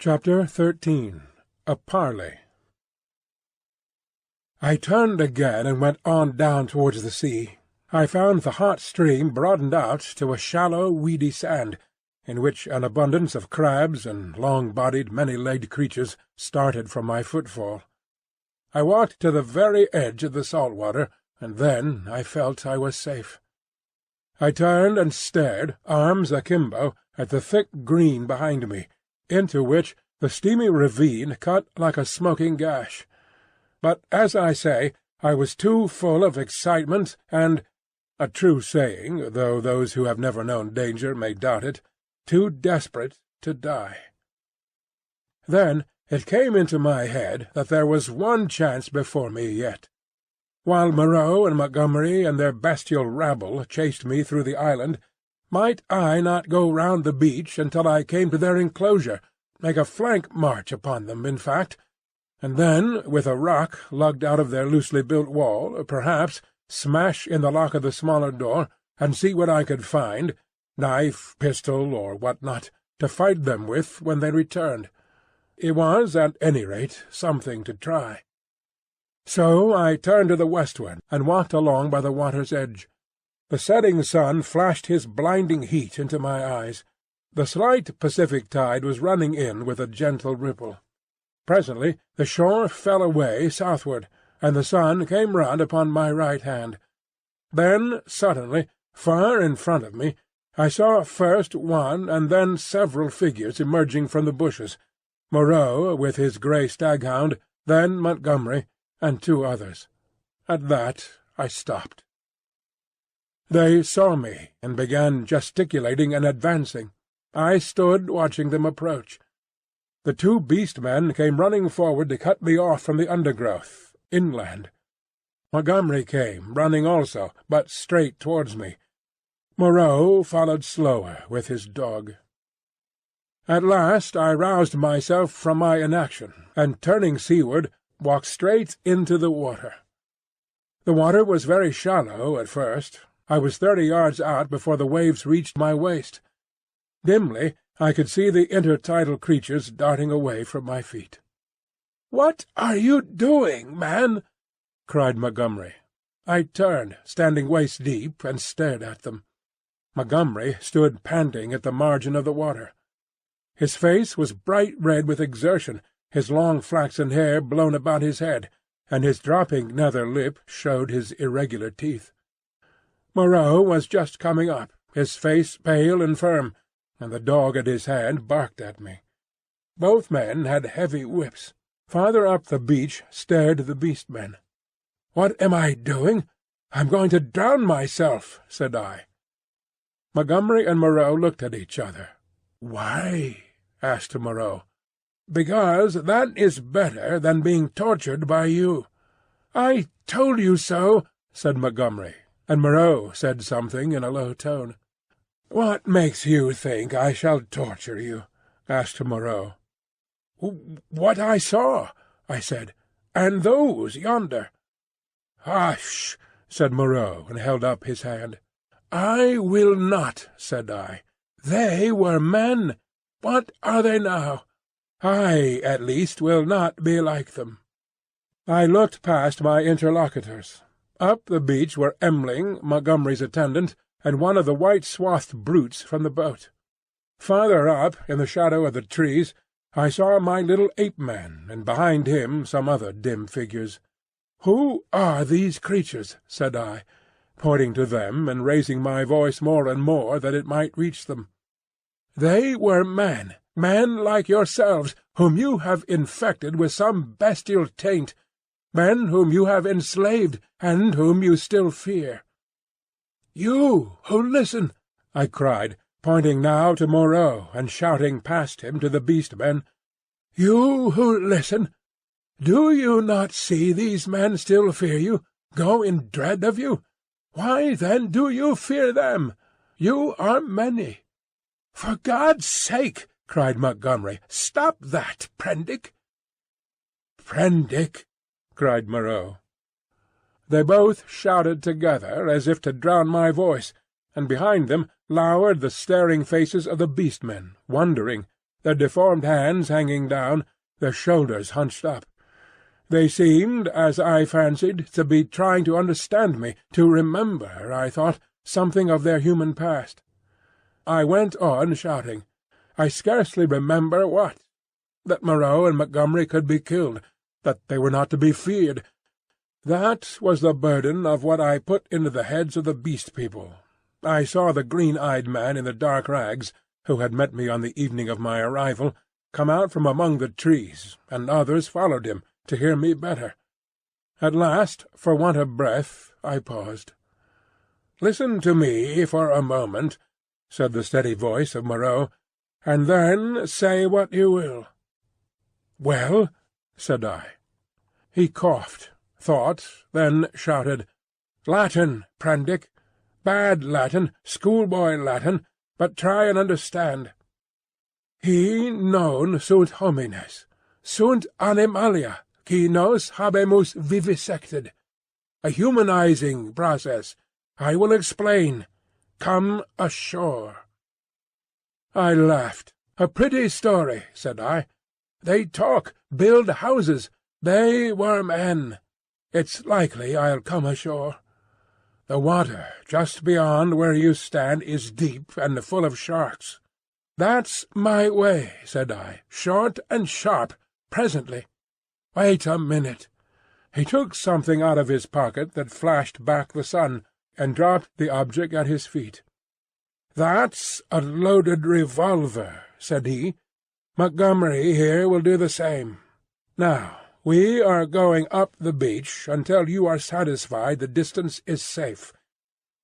Chapter 13. A Parley. I turned again and went on down towards the sea. I found the hot stream broadened out to a shallow, weedy sand, in which an abundance of crabs and long-bodied, many-legged creatures started from my footfall. I walked to the very edge of the salt water, and then I felt I was safe. I turned and stared, arms akimbo, at the thick green behind me, into which the steamy ravine cut like a smoking gash. But, as I say, I was too full of excitement and—a true saying, though those who have never known danger may doubt it—too desperate to die. Then it came into my head that there was one chance before me yet. While Moreau and Montgomery and their bestial rabble chased me through the island, might I not go round the beach until I came to their enclosure, make a flank march upon them, in fact, and then, with a rock lugged out of their loosely built wall, perhaps smash in the lock of the smaller door, and see what I could find, knife, pistol, or what not, to fight them with when they returned. It was, at any rate, something to try. So I turned to the westward, and walked along by the water's edge. The setting sun flashed his blinding heat into my eyes. The slight Pacific tide was running in with a gentle ripple. Presently the shore fell away southward, and the sun came round upon my right hand. Then suddenly, far in front of me, I saw first one and then several figures emerging from the bushes, Moreau with his grey staghound, then Montgomery, and two others. At that I stopped. They saw me, and began gesticulating and advancing. I stood watching them approach. The two beast-men came running forward to cut me off from the undergrowth, inland. Montgomery came, running also, but straight towards me. Moreau followed slower with his dog. At last I roused myself from my inaction, and turning seaward, walked straight into the water. The water was very shallow at first. I was 30 yards out before the waves reached my waist. Dimly I could see the intertidal creatures darting away from my feet. "What are you doing, man?" cried Montgomery. I turned, standing waist-deep, and stared at them. Montgomery stood panting at the margin of the water. His face was bright red with exertion, his long flaxen hair blown about his head, and his dropping nether lip showed his irregular teeth. Moreau was just coming up, his face pale and firm, and the dog at his hand barked at me. Both men had heavy whips. Farther up the beach stared the beast-men. "What am I doing? I'm going to drown myself," said I. Montgomery and Moreau looked at each other. "Why?" asked Moreau. "Because that is better than being tortured by you." "I told you so," said Montgomery, and Moreau said something in a low tone. "What makes you think I shall torture you?" asked Moreau. "What I saw," I said, "and those yonder." "Hush!" said Moreau, and held up his hand. "I will not," said I. "They were men. What are they now? I, at least, will not be like them." I looked past my interlocutors. Up the beach were Emling, Montgomery's attendant, and one of the white-swathed brutes from the boat. Farther up, in the shadow of the trees, I saw my little ape-man, and behind him some other dim figures. "Who are these creatures?" said I, pointing to them and raising my voice more and more that it might reach them. "They were men like yourselves, whom you have infected with some bestial taint, men whom you have enslaved, and whom you still fear." "You who listen!" I cried, pointing now to Moreau and shouting past him to the beast-men. "You who listen! Do you not see these men still fear you, go in dread of you? Why then do you fear them? You are many." "For God's sake," cried Montgomery, "stop that, Prendick!" "Prendick!" cried Moreau. They both shouted together as if to drown my voice, and behind them lowered the staring faces of the beast-men, wondering, their deformed hands hanging down, their shoulders hunched up. They seemed, as I fancied, to be trying to understand me, to remember, I thought, something of their human past. I went on shouting. I scarcely remember what. That Moreau and Montgomery could be killed, that they were not to be feared. That was the burden of what I put into the heads of the Beast People. I saw the green-eyed man in the dark rags, who had met me on the evening of my arrival, come out from among the trees, and others followed him, to hear me better. At last, for want of breath, I paused. "Listen to me for a moment," said the steady voice of Moreau, "and then say what you will." "Well?" said I. He coughed, thought, then shouted, "Latin, Prendick! Bad Latin, schoolboy Latin, but try and understand. He non sunt homines, sunt animalia, qui nos habemus vivisected. A humanizing process. I will explain. Come ashore." I laughed. "A pretty story," said I. "They talk, build houses. They were men. It's likely I'll come ashore. The water just beyond where you stand is deep and full of sharks. That's my way," said I, "short and sharp, presently. Wait a minute." He took something out of his pocket that flashed back the sun, and dropped the object at his feet. "That's a loaded revolver," said he. "Montgomery here will do the same. Now, we are going up the beach until you are satisfied the distance is safe.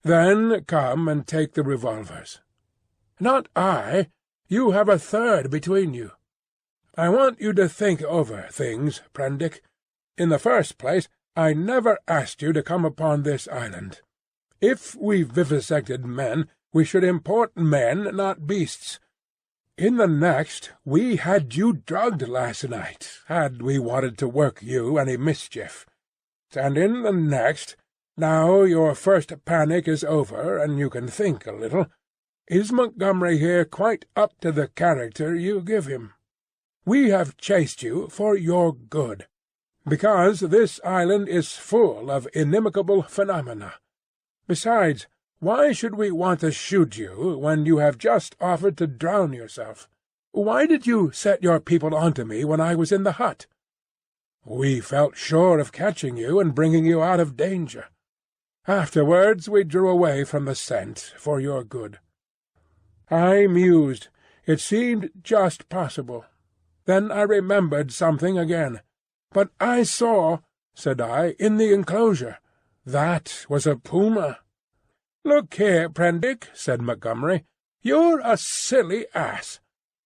Then come and take the revolvers." "Not I. You have a third between you. I want you to think over things, Prendick. In the first place, I never asked you to come upon this island. If we vivisected men, we should import men, not beasts. In the next, we had you drugged last night, had we wanted to work you any mischief. And in the next, now your first panic is over and you can think a little, is Montgomery here quite up to the character you give him? We have chased you for your good, because this island is full of inimical phenomena. Besides, why should we want to shoot you when you have just offered to drown yourself? Why did you set your people on to me when I was in the hut? We felt sure of catching you and bringing you out of danger. Afterwards we drew away from the scent for your good. I mused. It seemed just possible. Then I remembered something again. "But I saw," said I, "in the enclosure. That was a puma." "Look here, Prendick," said Montgomery, "you're a silly ass.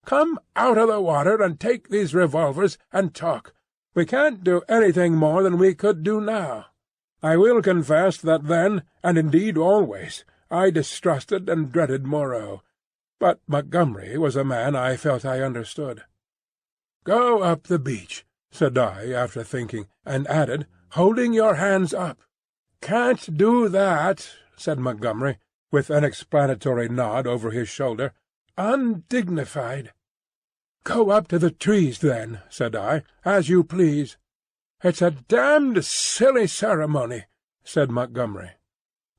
Come out of the water and take these revolvers and talk. We can't do anything more than we could do now. I will confess that then, and indeed always, I distrusted and dreaded Moreau. But Montgomery was a man I felt I understood." "Go up the beach," said I, after thinking, and added, "holding your hands up." "Can't do that," said Montgomery, with an explanatory nod over his shoulder. "Undignified." "Go up to the trees, then," said I, "as you please." "It's a damned silly ceremony," said Montgomery.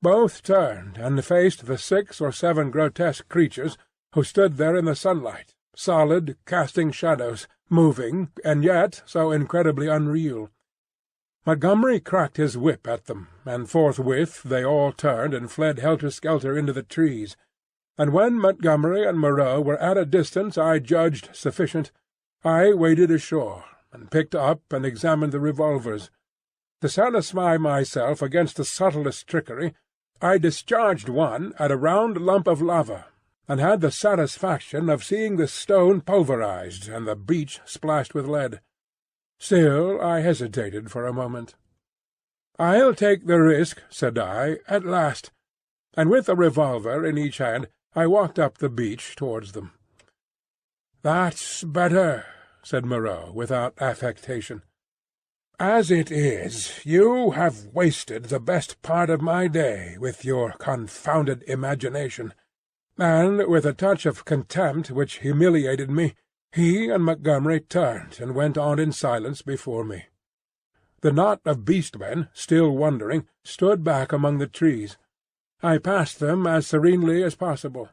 Both turned and faced the 6 or 7 grotesque creatures who stood there in the sunlight, solid, casting shadows, moving, and yet so incredibly unreal. Montgomery cracked his whip at them, and forthwith they all turned and fled helter-skelter into the trees. And when Montgomery and Moreau were at a distance I judged sufficient, I waded ashore, and picked up and examined the revolvers. To satisfy myself against the subtlest trickery, I discharged one at a round lump of lava, and had the satisfaction of seeing the stone pulverized and the beach splashed with lead. Still I hesitated for a moment. "I'll take the risk," said I, "at last," and with a revolver in each hand I walked up the beach towards them. "That's better," said Moreau, without affectation. "As it is, you have wasted the best part of my day with your confounded imagination, and with a touch of contempt which humiliated me, He and Montgomery turned and went on in silence before me. The knot of beast-men, still wondering, stood back among the trees. I passed them as serenely as possible.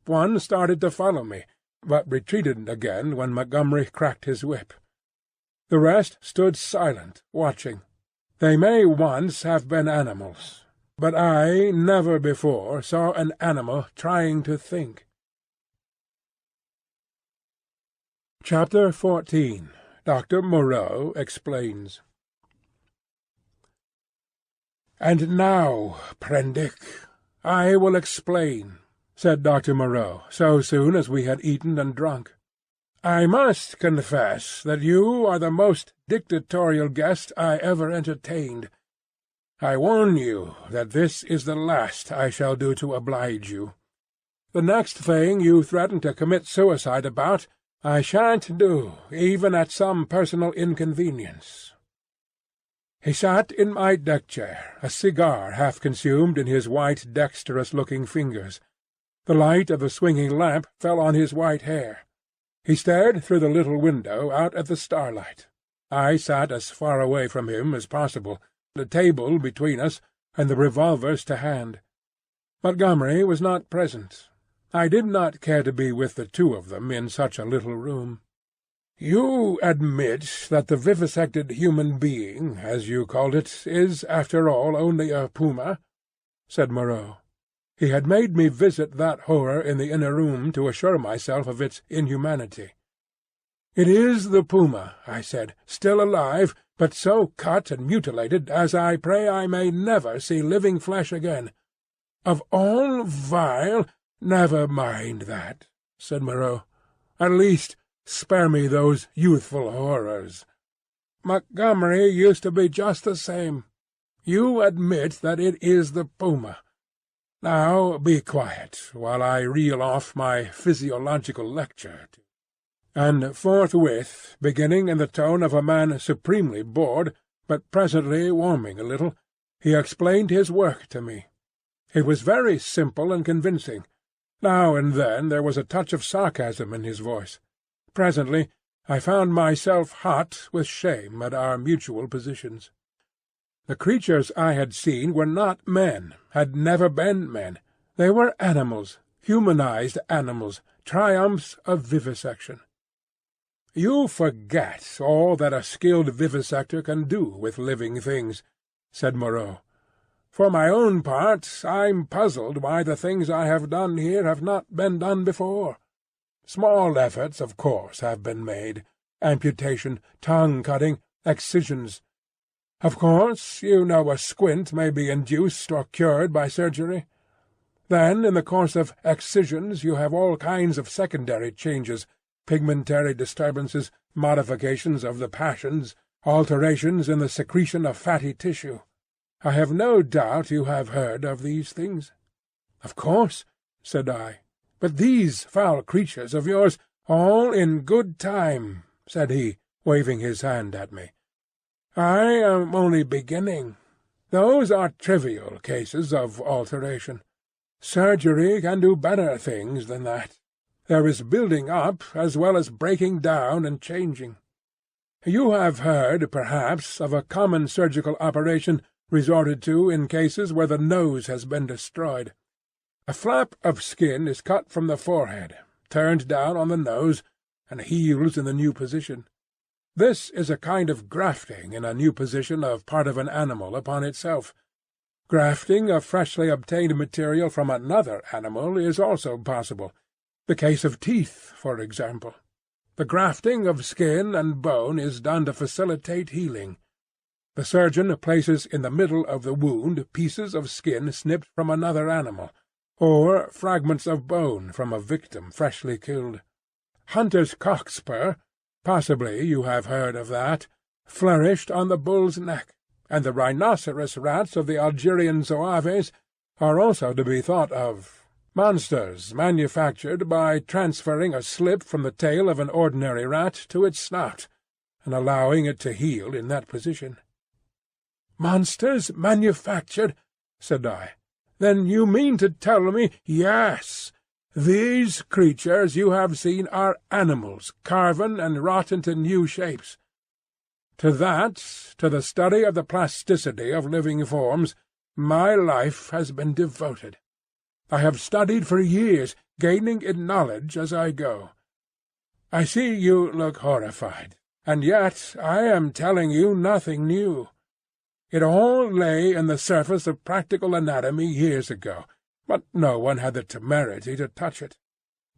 One started to follow me, but retreated again when Montgomery cracked his whip. The rest stood silent, watching. They may once have been animals, but I never before saw an animal trying to think. Chapter 14. Dr. Moreau Explains. "And now, Prendick, I will explain," said Dr. Moreau, so soon as we had eaten and drunk. "I must confess that you are the most dictatorial guest I ever entertained. I warn you that this is the last I shall do to oblige you. The next thing you threaten to commit suicide about, I shan't do, even at some personal inconvenience." He sat in my deck-chair, a cigar half consumed in his white, dexterous-looking fingers. The light of the swinging lamp fell on his white hair. He stared through the little window out at the starlight. I sat as far away from him as possible, the table between us, and the revolvers to hand. Montgomery was not present. I did not care to be with the two of them in such a little room. "You admit that the vivisected human being, as you called it, is, after all, only a puma?" said Moreau. He had made me visit that horror in the inner room to assure myself of its inhumanity. "It is the puma," I said, "still alive, but so cut and mutilated as I pray I may never see living flesh again. Of all vile—" "Never mind that," said Moreau. "At least spare me those youthful horrors. Montgomery used to be just the same. You admit that it is the puma. Now be quiet while I reel off my physiological lecture." And forthwith, beginning in the tone of a man supremely bored, but presently warming a little, he explained his work to me. It was very simple and convincing. Now and then there was a touch of sarcasm in his voice. Presently I found myself hot with shame at our mutual positions. The creatures I had seen were not men, had never been men. They were animals, humanized animals, triumphs of vivisection. "You forget all that a skilled vivisector can do with living things," said Moreau. "For my own part, I'm puzzled why the things I have done here have not been done before. Small efforts, of course, have been made: amputation, tongue-cutting, excisions. Of course, you know a squint may be induced or cured by surgery. Then, in the course of excisions, you have all kinds of secondary changes, pigmentary disturbances, modifications of the passions, alterations in the secretion of fatty tissue. I have no doubt you have heard of these things." "Of course," said I. "But these foul creatures of yours—" "All in good time," said he, waving his hand at me. "I am only beginning. Those are trivial cases of alteration. Surgery can do better things than that. There is building up as well as breaking down and changing. You have heard, perhaps, of a common surgical operation resorted to in cases where the nose has been destroyed. A flap of skin is cut from the forehead, turned down on the nose, and heals in the new position. This is a kind of grafting in a new position of part of an animal upon itself. Grafting of freshly obtained material from another animal is also possible. The case of teeth, for example. The grafting of skin and bone is done to facilitate healing. The surgeon places in the middle of the wound pieces of skin snipped from another animal, or fragments of bone from a victim freshly killed. Hunter's cockspur, possibly you have heard of that, flourished on the bull's neck, and the rhinoceros rats of the Algerian Zouaves are also to be thought of. Monsters manufactured by transferring a slip from the tail of an ordinary rat to its snout, and allowing it to heal in that position. "Monsters manufactured?" said I. "Then you mean to tell me—" "Yes. These creatures you have seen are animals, carven and wrought into new shapes. To that, to the study of the plasticity of living forms, my life has been devoted. I have studied for years, gaining in knowledge as I go. I see you look horrified, and yet I am telling you nothing new. It all lay in the surface of practical anatomy years ago, but no one had the temerity to touch it.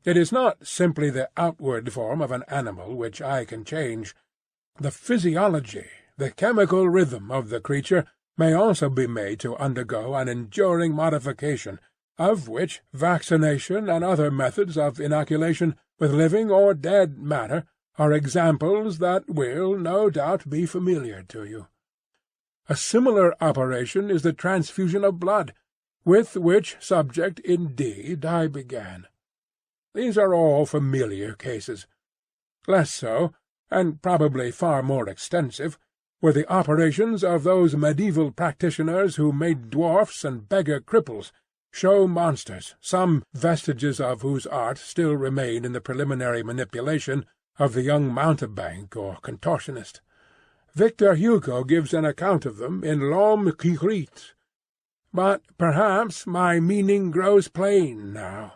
It is not simply the outward form of an animal which I can change. The physiology, the chemical rhythm of the creature may also be made to undergo an enduring modification, of which vaccination and other methods of inoculation with living or dead matter are examples that will, no doubt, be familiar to you. A similar operation is the transfusion of blood, with which subject, indeed, I began. These are all familiar cases. Less so, and probably far more extensive, were the operations of those medieval practitioners who made dwarfs and beggar cripples, show monsters, some vestiges of whose art still remain in the preliminary manipulation of the young mountebank or contortionist. Victor Hugo gives an account of them in L'Homme qui rit. But perhaps my meaning grows plain now.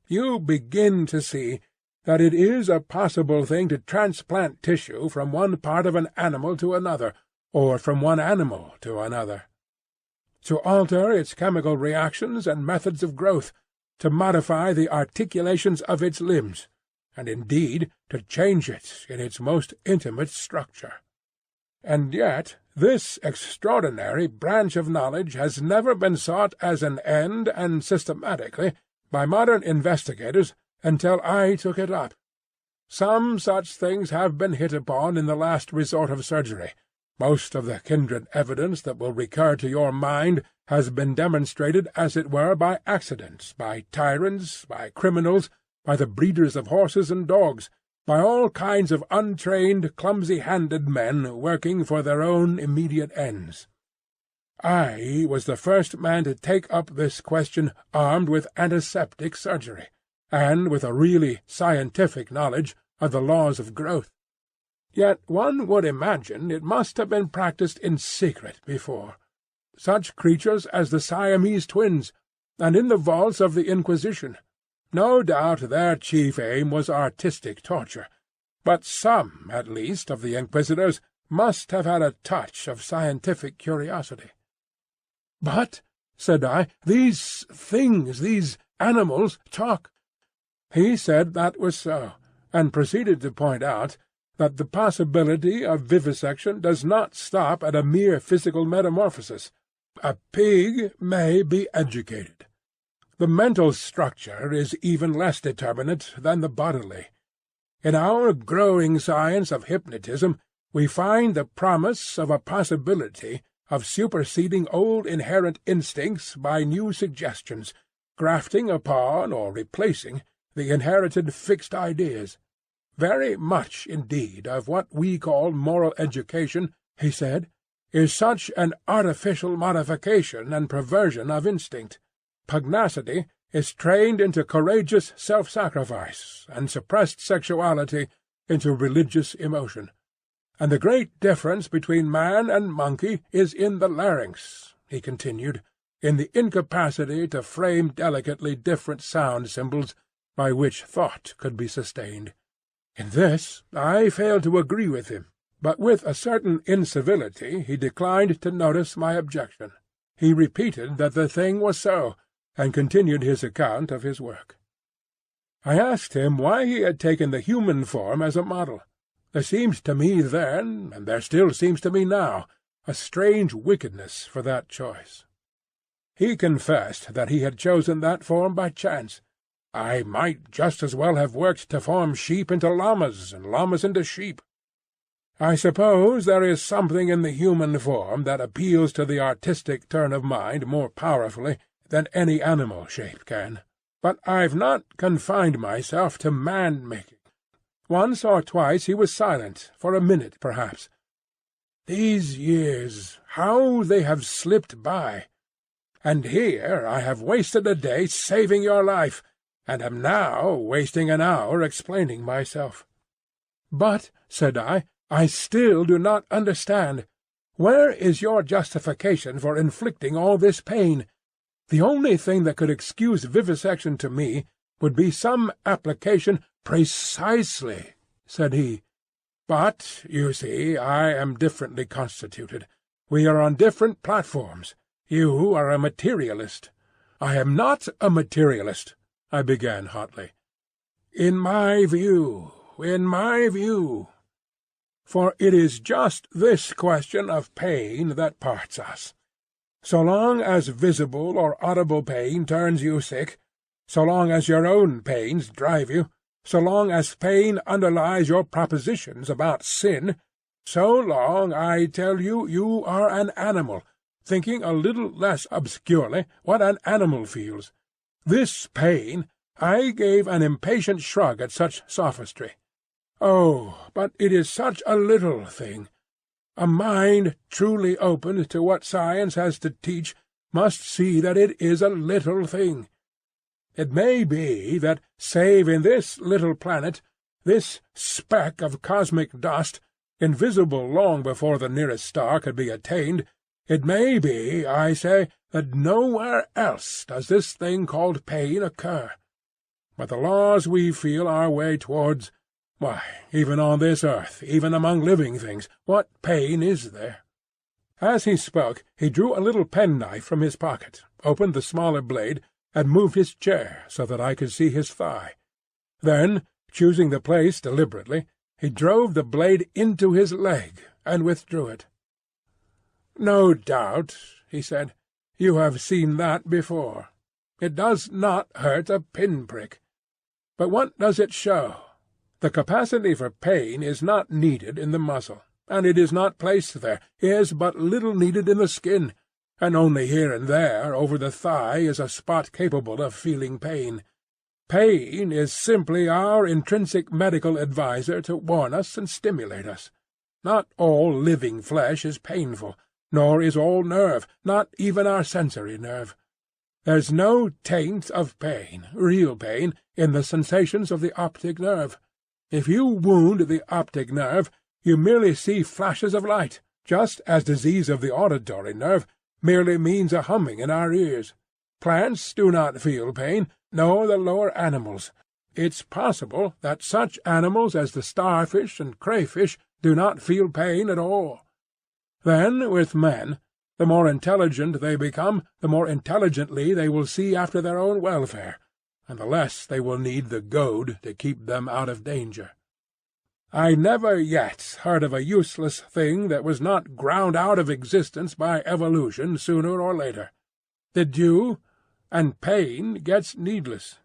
You begin to see that it is a possible thing to transplant tissue from one part of an animal to another, or from one animal to another. To alter its chemical reactions and methods of growth, to modify the articulations of its limbs, and indeed to change it in its most intimate structure. And yet this extraordinary branch of knowledge has never been sought as an end and systematically by modern investigators until I took it up. Some such things have been hit upon in the last resort of surgery. Most of the kindred evidence that will recur to your mind has been demonstrated, as it were, by accident, by tyrants, by criminals, by the breeders of horses and dogs, by all kinds of untrained, clumsy-handed men working for their own immediate ends. I was the first man to take up this question armed with antiseptic surgery, and with a really scientific knowledge of the laws of growth. Yet one would imagine it must have been practiced in secret before. Such creatures as the Siamese twins, and in the vaults of the Inquisition. No doubt their chief aim was artistic torture, but some, at least, of the Inquisitors must have had a touch of scientific curiosity. "But," said I, "these things, these animals, talk." He said that was so, and proceeded to point out that the possibility of vivisection does not stop at a mere physical metamorphosis. A pig may be educated. The mental structure is even less determinate than the bodily. In our growing science of hypnotism we find the promise of a possibility of superseding old inherent instincts by new suggestions, grafting upon or replacing the inherited fixed ideas. Very much, indeed, of what we call moral education, he said, is such an artificial modification and perversion of instinct. Pugnacity is trained into courageous self-sacrifice, and suppressed sexuality into religious emotion. And the great difference between man and monkey is in the larynx, he continued, in the incapacity to frame delicately different sound symbols by which thought could be sustained. In this I failed to agree with him, but with a certain incivility he declined to notice my objection. He repeated that the thing was so, and continued his account of his work. I asked him why he had taken the human form as a model. There seemed to me then, and there still seems to me now, a strange wickedness for that choice. He confessed that he had chosen that form by chance. I might just as well have worked to form sheep into llamas, and llamas into sheep. I suppose there is something in the human form that appeals to the artistic turn of mind more powerfully than any animal shape can. But I've not confined myself to man-making. Once or twice he was silent, for a minute perhaps. These years, how they have slipped by! And here I have wasted a day saving your life, and am now wasting an hour explaining myself." "But," said I still do not understand. Where is your justification for inflicting all this pain? The only thing that could excuse vivisection to me would be some application—" "Precisely," said he. "But, you see, I am differently constituted. We are on different platforms. You are a materialist." "I am not a materialist," I began hotly. In my view. For it is just this question of pain that parts us. So long as visible or audible pain turns you sick, so long as your own pains drive you, so long as pain underlies your propositions about sin, so long, I tell you, you are an animal, thinking a little less obscurely what an animal feels. This pain—" I gave an impatient shrug at such sophistry. "Oh, but it is such a little thing. A mind truly opened to what science has to teach must see that it is a little thing. It may be that, save in this little planet, this speck of cosmic dust, invisible long before the nearest star could be attained, it may be, I say, that nowhere else does this thing called pain occur. But the laws we feel our way towards, why, even on this earth, even among living things, what pain is there?" As he spoke, he drew a little penknife from his pocket, opened the smaller blade, and moved his chair so that I could see his thigh. Then, choosing the place deliberately, he drove the blade into his leg and withdrew it. "No doubt," he said, "you have seen that before. It does not hurt a pin-prick. But what does it show? The capacity for pain is not needed in the muscle, and it is not placed there, is but little needed in the skin, and only here and there over the thigh is a spot capable of feeling pain. Pain is simply our intrinsic medical adviser to warn us and stimulate us. Not all living flesh is painful, nor is all nerve, not even our sensory nerve. There's no taint of pain, real pain, in the sensations of the optic nerve. If you wound the optic nerve, you merely see flashes of light, just as disease of the auditory nerve merely means a humming in our ears. Plants do not feel pain, nor the lower animals. It's possible that such animals as the starfish and crayfish do not feel pain at all. Then, with men, the more intelligent they become, the more intelligently they will see after their own welfare, and the less they will need the goad to keep them out of danger. I never yet heard of a useless thing that was not ground out of existence by evolution sooner or later. Did you? And pain gets needless.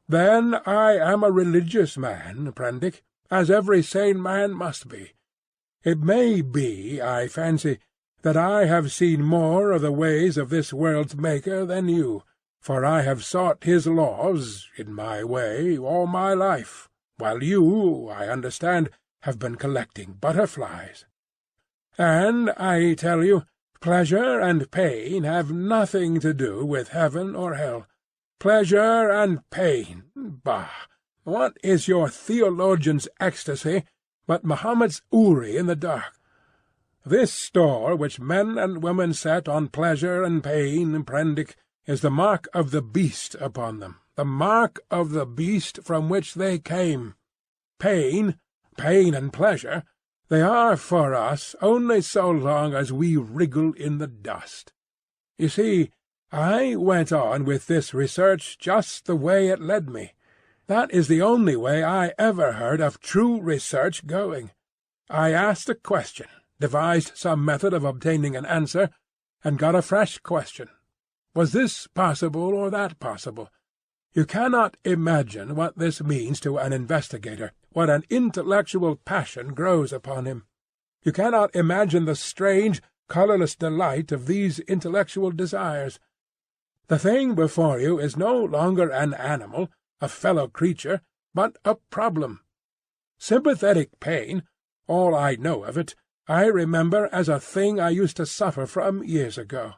Then I am a religious man, Prendick, as every sane man must be. It may be, I fancy, that I have seen more of the ways of this world's Maker than you, for I have sought his laws, in my way, all my life, while you, I understand, have been collecting butterflies. And I tell you, pleasure and pain have nothing to do with heaven or hell. Pleasure and pain, bah! What is your theologian's ecstasy but Mahomet's Uri in the dark? This store which men and women set on pleasure and pain, Prendick, is the mark of the beast upon them, the mark of the beast from which they came. Pain and pleasure, they are for us only so long as we wriggle in the dust. You see, I went on with this research just the way it led me. That is the only way I ever heard of true research going. I asked a question, devised some method of obtaining an answer, and got a fresh question. Was this possible or that possible? You cannot imagine what this means to an investigator, what an intellectual passion grows upon him. You cannot imagine the strange, colourless delight of these intellectual desires. The thing before you is no longer an animal, a fellow creature, but a problem. Sympathetic pain, all I know of it, I remember as a thing I used to suffer from years ago.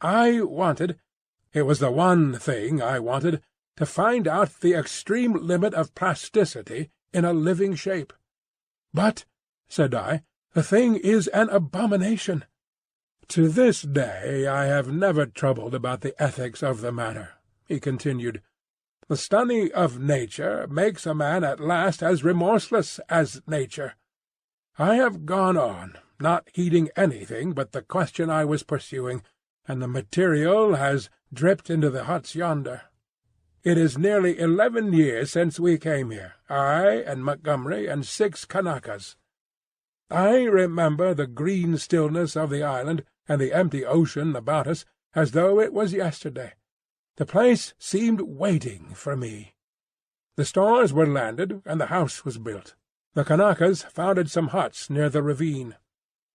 I wanted—it was the one thing I wanted— to find out the extreme limit of plasticity in a living shape. "But," said I, "the thing is an abomination." "To this day I have never troubled about the ethics of the matter," he continued. "The study of nature makes a man at last as remorseless as nature. I have gone on, not heeding anything but the question I was pursuing, and the material has dripped into the huts yonder. It is nearly 11 years since we came here, I and Montgomery and 6 Kanakas. I remember the green stillness of the island and the empty ocean about us as though it was yesterday. The place seemed waiting for me. The stores were landed, and the house was built. The Kanakas founded some huts near the ravine.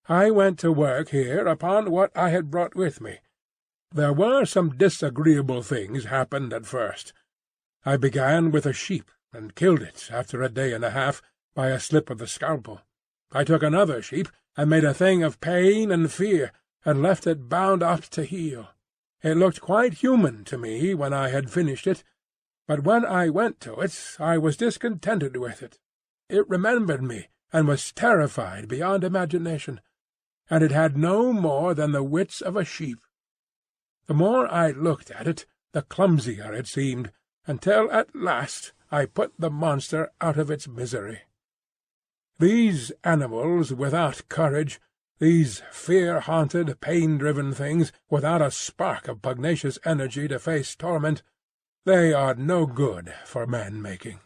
I went to work here upon what I had brought with me. There were some disagreeable things happened at first. I began with a sheep, and killed it after a day and a half by a slip of the scalpel. I took another sheep, and made a thing of pain and fear, and left it bound up to heal. It looked quite human to me when I had finished it, but when I went to it I was discontented with it. It remembered me, and was terrified beyond imagination, and it had no more than the wits of a sheep. The more I looked at it, the clumsier it seemed, until at last I put the monster out of its misery. These animals without courage, these fear-haunted, pain-driven things, without a spark of pugnacious energy to face torment, they are no good for man-making.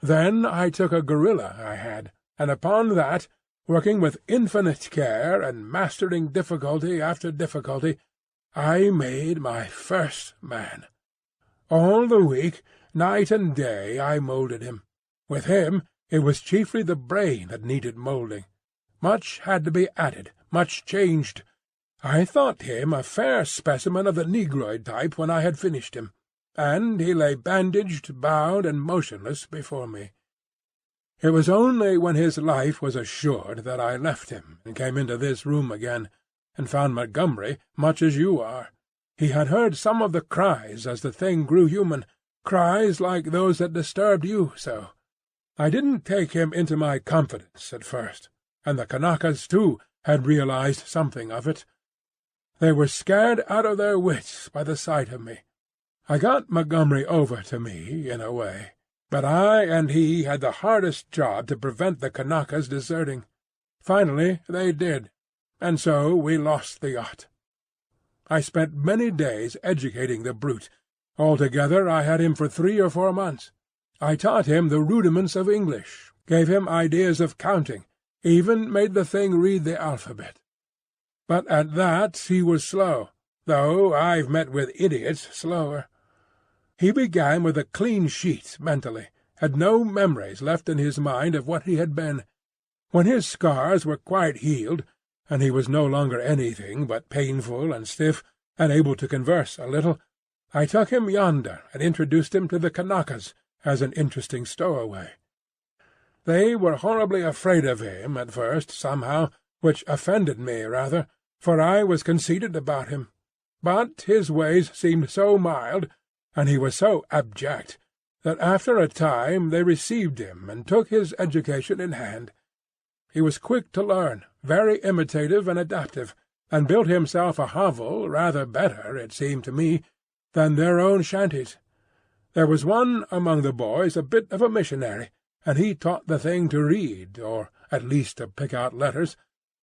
Then I took a gorilla I had, and upon that, working with infinite care and mastering difficulty after difficulty, I made my first man. All the week, night and day, I moulded him. With him it was chiefly the brain that needed moulding. Much had to be added, much changed. I thought him a fair specimen of the negroid type when I had finished him, and he lay bandaged, bound, and motionless before me. It was only when his life was assured that I left him and came into this room again, and found Montgomery much as you are. He had heard some of the cries as the thing grew human, cries like those that disturbed you so. I didn't take him into my confidence at first, and the Kanakas, too, had realized something of it. They were scared out of their wits by the sight of me. I got Montgomery over to me, in a way, but I and he had the hardest job to prevent the Kanakas deserting. Finally they did, and so we lost the yacht. I spent many days educating the brute. Altogether I had him for 3 or 4 months. I taught him the rudiments of English, gave him ideas of counting, even made the thing read the alphabet. But at that he was slow, though I've met with idiots slower. He began with a clean sheet mentally, had no memories left in his mind of what he had been. When his scars were quite healed, and he was no longer anything but painful and stiff, and able to converse a little, I took him yonder and introduced him to the Kanakas as an interesting stowaway. They were horribly afraid of him at first, somehow, which offended me rather, for I was conceited about him. But his ways seemed so mild, and he was so abject, that after a time they received him and took his education in hand. He was quick to learn, very imitative and adaptive, and built himself a hovel rather better, it seemed to me, than their own shanties. There was one among the boys a bit of a missionary, and he taught the thing to read, or at least to pick out letters,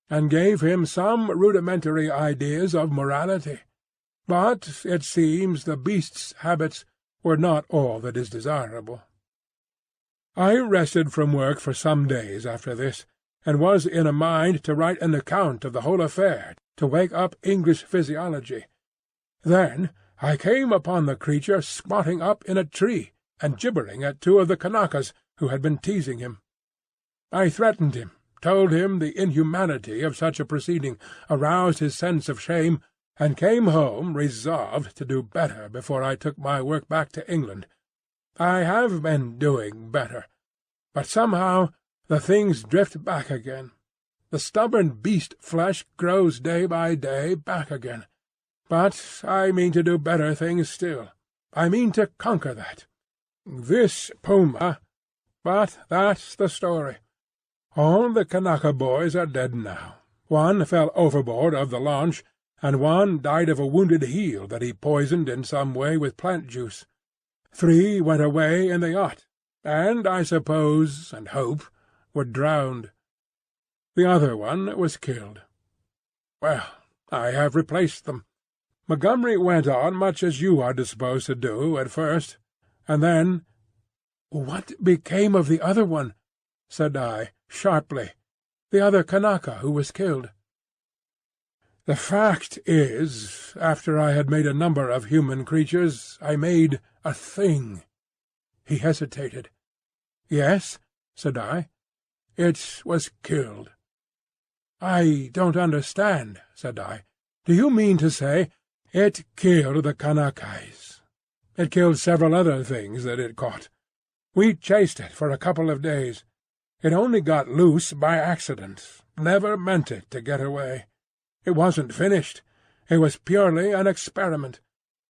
and gave him some rudimentary ideas of morality. But it seems the beast's habits were not all that is desirable. I rested from work for some days after this, and was in a mind to write an account of the whole affair, to wake up English physiology. Then I came upon the creature squatting up in a tree, and gibbering at 2 of the Kanakas who had been teasing him. I threatened him, told him the inhumanity of such a proceeding, aroused his sense of shame, and came home resolved to do better before I took my work back to England. I have been doing better, but somehow the things drift back again. The stubborn beast-flesh grows day by day back again. But I mean to do better things still. I mean to conquer that. This puma— But that's the story. All the Kanaka boys are dead now. One fell overboard of the launch, and one died of a wounded heel that he poisoned in some way with plant juice. 3 went away in the yacht, and I suppose, and hope, were drowned. The other one was killed. Well, I have replaced them. Montgomery went on much as you are disposed to do at first, and then— "What became of the other one?" said I, sharply. "The other Kanaka who was killed?" "The fact is, after I had made a number of human creatures, I made a thing." He hesitated. "Yes?" said I. "It was killed." "I don't understand," said I. "Do you mean to say—" "It killed the Kanakais. It killed several other things that it caught. We chased it for a couple of days. It only got loose by accident, never meant it to get away. It wasn't finished. It was purely an experiment.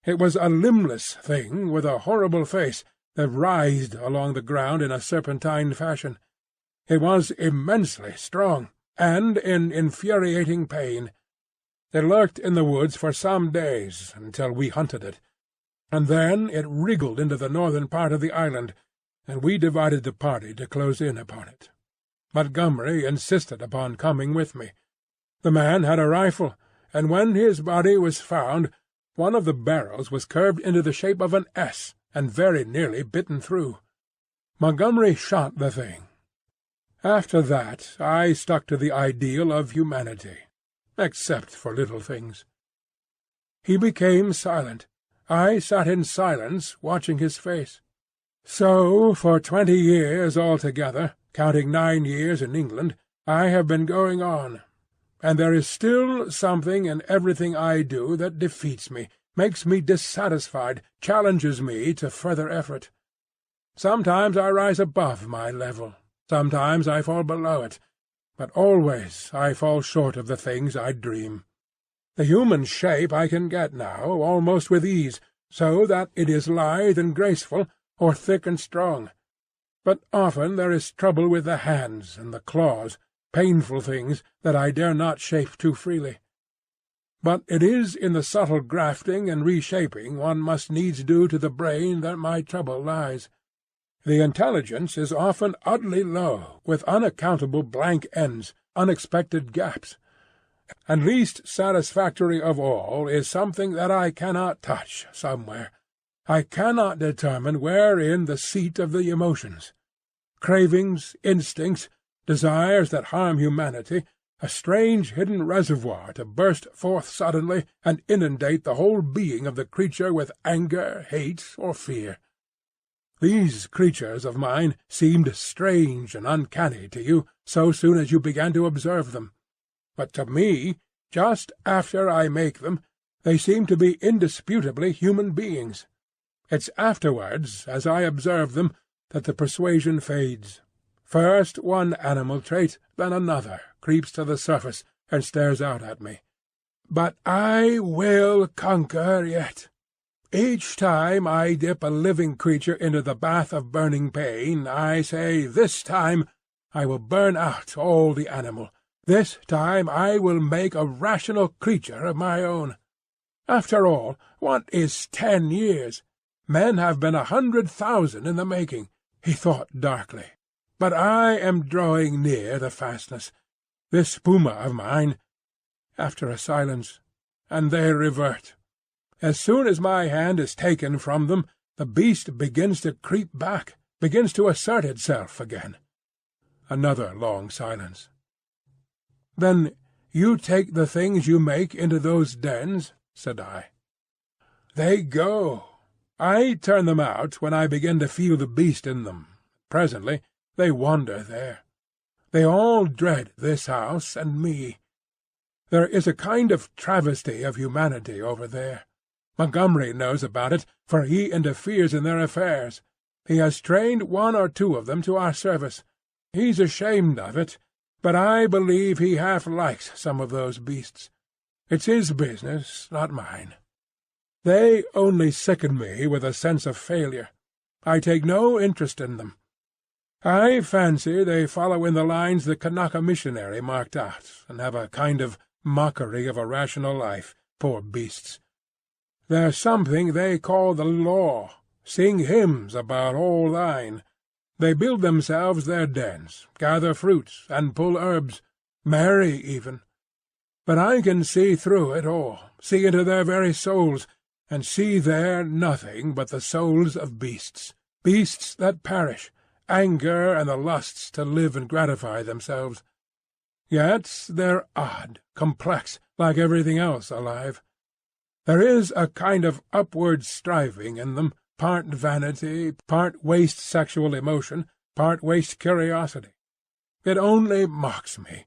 It was a limbless thing with a horrible face that writhed along the ground in a serpentine fashion. It was immensely strong, and in infuriating pain. It lurked in the woods for some days until we hunted it, and then it wriggled into the northern part of the island, and we divided the party to close in upon it. Montgomery insisted upon coming with me. The man had a rifle, and when his body was found, one of the barrels was curved into the shape of an S, and very nearly bitten through. Montgomery shot the thing. After that I stuck to the ideal of humanity, except for little things. He became silent. I sat in silence, watching his face. So for 20 years altogether, counting 9 years in England, I have been going on, and there is still something in everything I do that defeats me, makes me dissatisfied, challenges me to further effort. Sometimes I rise above my level, sometimes I fall below it, but always I fall short of the things I dream. The human shape I can get now, almost with ease, so that it is lithe and graceful, or thick and strong. But often there is trouble with the hands and the claws, painful things that I dare not shape too freely. But it is in the subtle grafting and reshaping one must needs do to the brain that my trouble lies. The intelligence is often utterly low, with unaccountable blank ends, unexpected gaps. And least satisfactory of all is something that I cannot touch somewhere. I cannot determine wherein the seat of the emotions. Cravings, instincts, desires that harm humanity, a strange hidden reservoir to burst forth suddenly and inundate the whole being of the creature with anger, hate, or fear. These creatures of mine seemed strange and uncanny to you so soon as you began to observe them. But to me, just after I make them, they seem to be indisputably human beings. It's afterwards, as I observe them, that the persuasion fades. First one animal trait, then another, creeps to the surface and stares out at me. But I will conquer yet. Each time I dip a living creature into the bath of burning pain, I say, this time I will burn out all the animal. This time I will make a rational creature of my own. After all, what is 10 years? Men have been 100,000 in the making, he thought darkly. But I am drawing near the fastness. This puma of mine— After a silence, and they revert. As soon as my hand is taken from them, the beast begins to creep back, begins to assert itself again. Another long silence. "Then you take the things you make into those dens?" said I. "They go. I turn them out when I begin to feel the beast in them. Presently they wander there. They all dread this house and me. There is a kind of travesty of humanity over there. Montgomery knows about it, for he interferes in their affairs. He has trained 1 or 2 of them to our service. He's ashamed of it, but I believe he half likes some of those beasts. It's his business, not mine. They only sicken me with a sense of failure. I take no interest in them. I fancy they follow in the lines the Kanaka missionary marked out, and have a kind of mockery of a rational life, poor beasts. There's something they call the law, sing hymns about all thine. They build themselves their dens, gather fruits, and pull herbs, marry even. But I can see through it all, see into their very souls, and see there nothing but the souls of beasts, beasts that perish, anger and the lusts to live and gratify themselves. Yet they're odd, complex, like everything else alive. There is a kind of upward striving in them, part vanity, part waste sexual emotion, part waste curiosity. It only mocks me.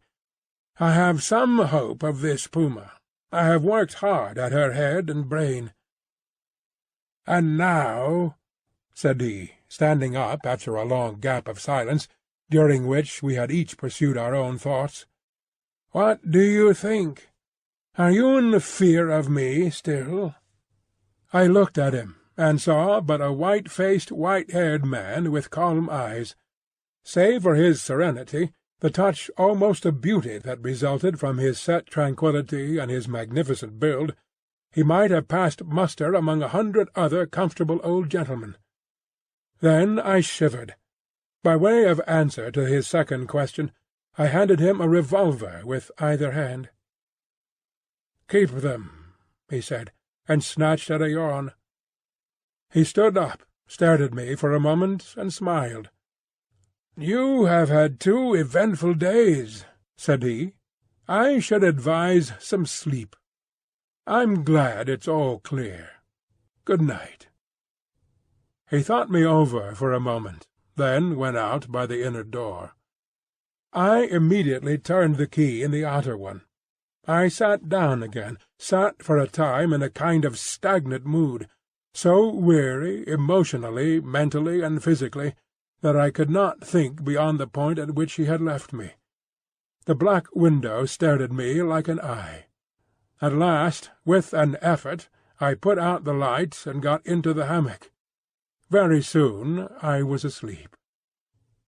I have some hope of this puma. I have worked hard at her head and brain. And now, said he, standing up after a long gap of silence, during which we had each pursued our own thoughts, what do you think? Are you in fear of me still? I looked at him, and saw but a white-faced, white-haired man with calm eyes. Save for his serenity, the touch almost of beauty that resulted from his set tranquillity and his magnificent build, he might have passed muster among 100 other comfortable old gentlemen. Then I shivered. By way of answer to his second question, I handed him a revolver with either hand. "Keep them," he said, and snatched at a yawn. He stood up, stared at me for a moment, and smiled. "You have had 2 eventful days," said he. "I should advise some sleep. I'm glad it's all clear. Good night." He thought me over for a moment, then went out by the inner door. I immediately turned the key in the outer one. I sat down again, sat for a time in a kind of stagnant mood, so weary, emotionally, mentally, and physically, that I could not think beyond the point at which he had left me. The black window stared at me like an eye. At last, with an effort, I put out the light and got into the hammock. Very soon I was asleep.